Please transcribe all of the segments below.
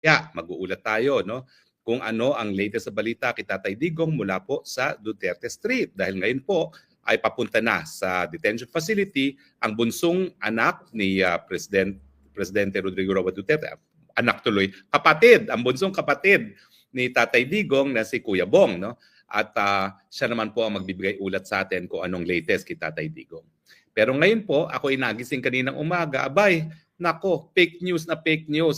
Kaya mag-uulat tayo, no? Kung ano ang latest sa balita kay Tatay Digong mula po sa Duterte Street. Dahil ngayon po ay papunta na sa detention facility ang bunsong anak ni Presidente Rodrigo Roa Duterte. Anak tuloy, kapatid, ang bunsong kapatid ni Tatay Digong na si Kuya Bong, no? At siya naman po ang magbibigay ulat sa atin kung anong latest kay Tatay Digong. Pero ngayon po, ako inagising kaninang umaga, abay, nako, fake news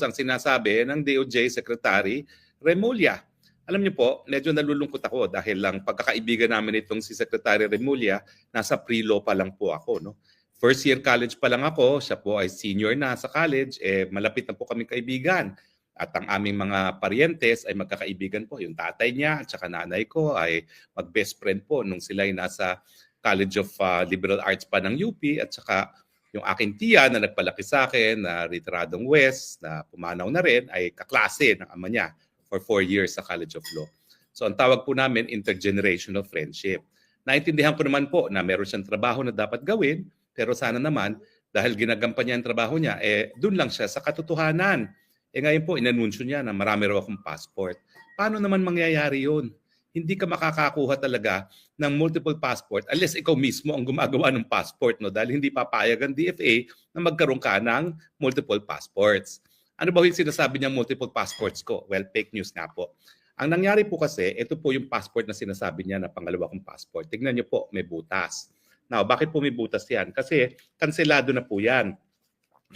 ang sinasabi ng DOJ Secretary Remulla. Alam niyo po, medyo nalulungkot ako dahil lang pagkakaibigan namin itong si Secretary Remulla, nasa pre-law pa lang po ako. No? First year college pa lang ako, siya po ay senior na sa college, malapit na po kami kaibigan. At ang aming mga parientes ay magkakaibigan po. Yung tatay niya at saka nanay ko ay mag-best friend po nung sila ay nasa College of Liberal Arts pa ng UP at saka yung aking tiya na nagpalaki sa akin na retiradong West na pumanaw na rin ay kaklase ng ama niya for 4 years sa College of Law. So ang tawag po namin intergenerational friendship. Naintindihan ko naman po na meron siyang trabaho na dapat gawin pero sana naman dahil ginagampan niya ang trabaho niya, doon lang siya sa katotohanan. Ngayon po, inanunsyo niya na marami raw akong passport. Paano naman mangyayari yun? Hindi ka makakakuha talaga ng multiple passport unless ikaw mismo ang gumagawa ng passport, no? Dahil hindi papayag ang DFA na magkaroon ka ng multiple passports. Ano ba yung sinasabi niya multiple passports ko? Well, fake news nga po. Ang nangyari po kasi, ito po yung passport na sinasabi niya na pangalawa kong passport. Tignan niyo po, may butas. Now, bakit po may butas yan? Kasi kanselado na po yan.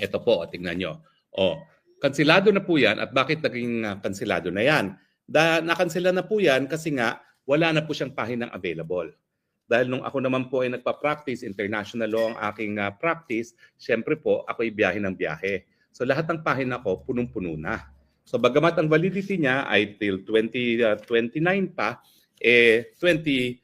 Ito po, tignan niyo. Kanselado na po yan at bakit naging kanselado na yan? Nakansela na po yan kasi nga wala na po siyang pahinang available. Dahil nung ako naman po ay nagpa-practice, international law ang aking practice, syempre po ako ay biyahe ng biyahe. So lahat ng pahina ko punong-puno na. So bagamat ang validity niya ay till 2029 pa, 25,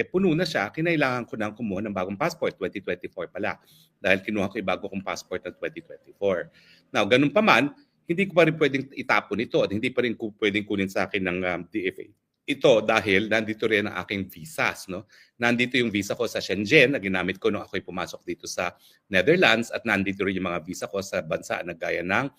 puno na siya, kinailangan ko nang kumuha ng bagong passport, 2024 pala. Dahil kinuha ko yung bago kong passport ng 2024. Now, ganun pa man, hindi ko pa rin pwedeng itapon ito at hindi pa rin pwedeng kunin sa akin ng DFA. Ito dahil nandito rin ang aking visas. No? Nandito yung visa ko sa Shenzhen na ginamit ko nung ako'y pumasok dito sa Netherlands at nandito rin yung mga visa ko sa bansa na gaya ng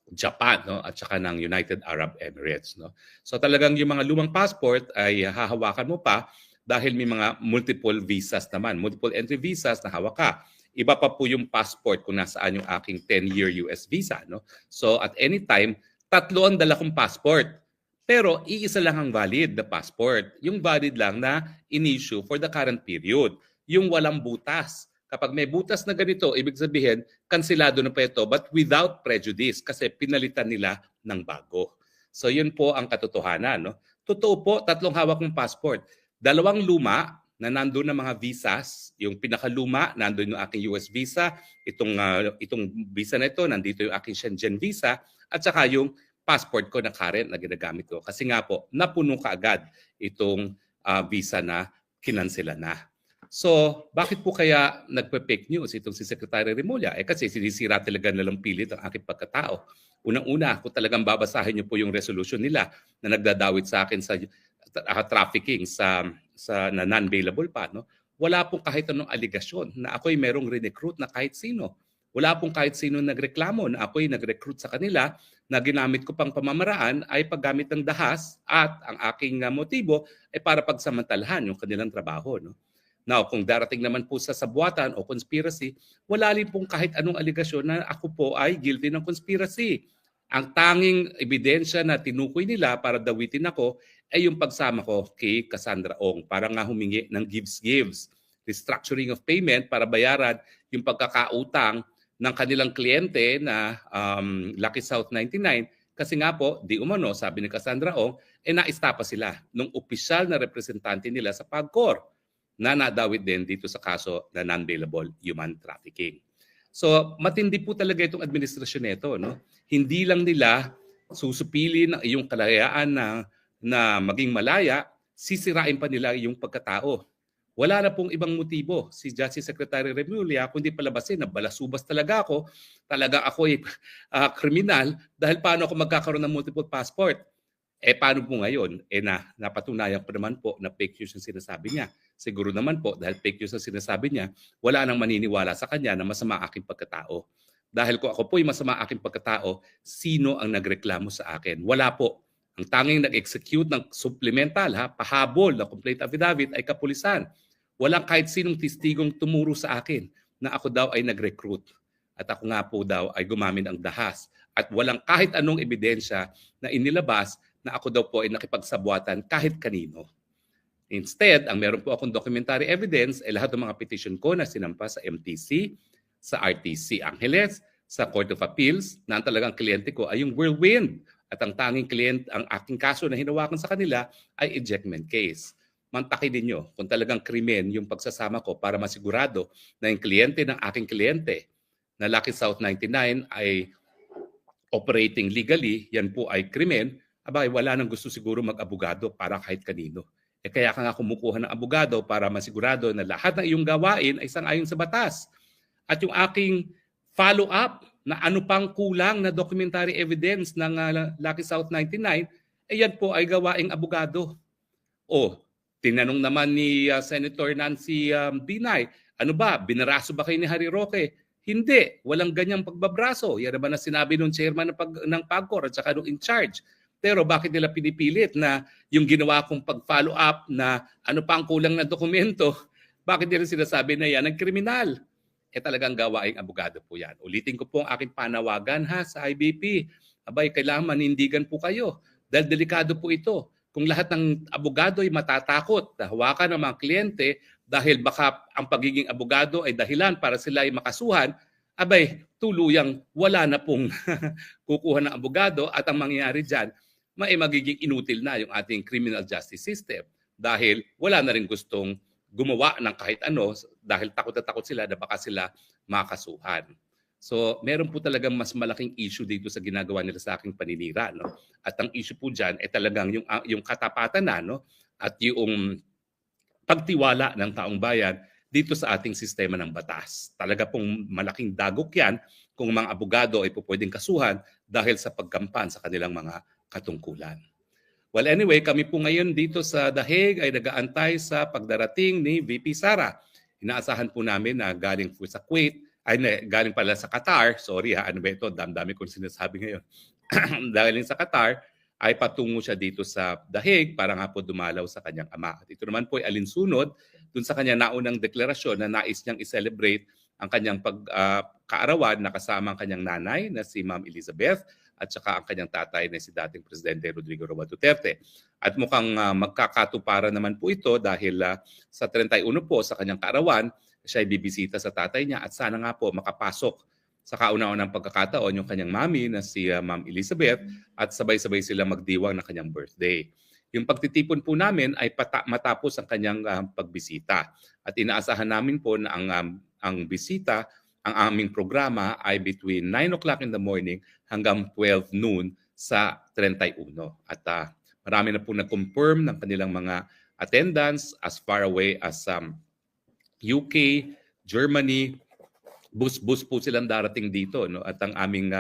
Japan, no, at saka ng United Arab Emirates, no. So talagang yung mga lumang passport ay hahawakan mo pa dahil may mga multiple visas naman, multiple entry visas na hawak ka. Iba pa po yung passport kung nasaan yung aking 10-year US visa, no. So at any time, tatlo ang dala kong passport. Pero iisa lang ang valid na passport. Yung valid lang na in-issue for the current period. Yung walang butas. Kapag may butas na ganito, ibig sabihin, kanselado na pa ito but without prejudice kasi pinalitan nila ng bago. So yun po ang katotohanan. No? Totoo po, tatlong hawak kong passport. Dalawang luma na nandun na mga visas. Yung pinakaluma, nandun yung aking US visa. Itong visa na ito, nandito yung aking Shenzhen visa. At saka yung passport ko na current na ginagamit ko. Kasi nga po, napuno kaagad itong visa na kinansela na. So, bakit po kaya nagpe-fake news itong si Secretary Remulla? Kasi sinisira talaga nilang pilit ang aking pagkatao. Unang-una, kung talagang babasahin niyo po yung resolution nila na nagdadawit sa akin sa trafficking na non-bailable pa, no? Wala pong kahit anong aligasyon na ako'y merong recruit na kahit sino. Wala pong kahit sino nagreklamo na ako'y nag-recruit sa kanila na ginamit ko pang pamamaraan ay paggamit ng dahas at ang aking motibo ay para pagsamantalahan yung kanilang trabaho, no? Now, kung darating naman po sa sabuatan o conspiracy, wala rin pong kahit anong aligasyon na ako po ay guilty ng conspiracy. Ang tanging ebidensya na tinukoy nila para dawitin ako ay yung pagsama ko kay Cassandra Ong para nga humingi ng gives-gives, restructuring of payment para bayaran yung pagkakautang ng kanilang kliyente na Lucky South 99 kasi nga po, di umano, sabi ni Cassandra Ong, naistapa sila nung opisyal na representante nila sa PAGCOR na nadawit din dito sa kaso na non-bailable human trafficking. So, matindi po talaga itong administrasyon nito, no? Hindi lang nila susupilin ang iyong kalayaan na maging malaya, sisirain pa nila yung pagkatao. Wala na pong ibang motibo si Justice Secretary Remulla kundi palabasin na balasubas talaga ako. Talaga ako ay kriminal dahil paano ako magkakaroon ng multiple passport? Paano po ngayon? Napatunayan ko naman po na fake news yung sinasabi niya. Siguro naman po, dahil fake news ang sinasabi niya, wala nang maniniwala sa kanya na masama aking pagkatao. Dahil kung ako po'y masama aking pagkatao, sino ang nagreklamo sa akin? Wala po. Ang tanging nag-execute ng supplemental, pahabol na complaint affidavit ay kapulisan. Walang kahit sinong testigong tumuro sa akin na ako daw ay nag-recruit. At ako nga po daw ay gumamit ng dahas. At walang kahit anong ebidensya na inilabas na ako daw po ay nakipagsabuatan kahit kanino. Instead, ang meron po akong documentary evidence ay lahat ng mga petition ko na sinampa sa MTC, sa RTC Angeles, sa Court of Appeals, na ang talagang kliyente ko ay yung Whirlwind. At ang tanging kliyente, ang aking kaso na hinawakan sa kanila ay ejectment case. Mantakin ninyo kung talagang krimen yung pagsasama ko para masigurado na yung kliyente ng aking kliyente na Lucky South 99 ay operating legally, yan po ay krimen, abay wala nang gusto siguro mag-abogado para kahit kanino. Kaya ka nga kumukuha ng abogado para masigurado na lahat ng iyong gawain ay sang-ayon sa batas. At yung aking follow-up na ano pang kulang na documentary evidence ng Lucky South 99, yan po ay gawaing abogado. Tinanong naman ni Senator Nancy Binay, ano ba, binaraso ba kayo ni Harry Roque? Hindi, walang ganyang pagbabraso. Yan naman na sinabi ng chairman ng PAGCOR at saka ng in charge. Pero bakit nila pinipilit na yung ginawa kong pag-follow up na ano pa ang kulang na dokumento, bakit nila sinasabi na yan ang kriminal? Talagang gawaing abogado po yan. Ulitin ko po ang aking panawagan sa IBP. Abay, kailangan manindigan po kayo. Dahil delikado po ito. Kung lahat ng abogado ay matatakot na hawakan ng mga kliyente dahil baka ang pagiging abogado ay dahilan para sila ay makasuhan, abay, tuluyang wala na pong kukuha ng abogado at ang mangyayari dyan, magiging inutil na yung ating criminal justice system dahil wala na rin gustong gumawa ng kahit ano dahil takot na takot sila na baka sila makasuhan. So, meron po talagang mas malaking issue dito sa ginagawa nila sa aking paninira. No? At ang issue po dyan ay talagang yung katapatan na at yung pagtiwala ng taong bayan dito sa ating sistema ng batas. Talaga pong malaking dagok yan kung mga abogado ay pwedeng kasuhan dahil sa pagkampan sa kanilang mga katungkulan. Well, anyway, kami po ngayon dito sa The Hague ay nag-aantay sa pagdarating ni VP Sara. Inaasahan po namin na galing po sa Kuwait, galing pala sa Qatar, sorry ano ba ito, dami kong sinasabi ngayon. Galing sa Qatar, ay patungo siya dito sa The Hague para nga po dumalaw sa kanyang ama. At ito naman po ay alinsunod dun sa kanyang naunang deklarasyon na nais niyang i-celebrate ang kanyang pagkaarawan na kasama ang kanyang nanay na si Ma'am Elizabeth at saka ang kanyang tatay na si dating Presidente Rodrigo Roa Duterte. At mukhang magkakatuparan naman po ito dahil sa 31 po sa kanyang kaarawan, siya ay bibisita sa tatay niya at sana nga po makapasok sa kauna-unang pagkakataon yung kanyang mami na si Ma'am Elizabeth at sabay-sabay sila magdiwang ng kanyang birthday. Yung pagtitipon po namin ay matapos ang kanyang pagbisita. At inaasahan namin po na ang bisita, ang aming programa ay between 9 o'clock in the morning hanggang 12 noon sa 31. At marami na po nag-confirm ng kanilang mga attendance as far away as UK, Germany. Bus po silang darating dito. No? At ang aming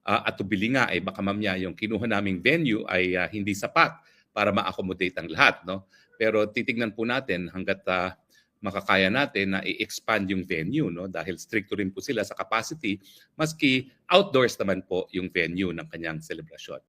atubili nga ay baka mamaya yung kinuha naming venue ay hindi sapat para ma-accommodate ang lahat. No? Pero titignan po natin hanggat makakaya natin na i-expand yung venue, no? Dahil stricto rin po sila sa capacity, maski outdoors naman po yung venue ng kanyang selebrasyon.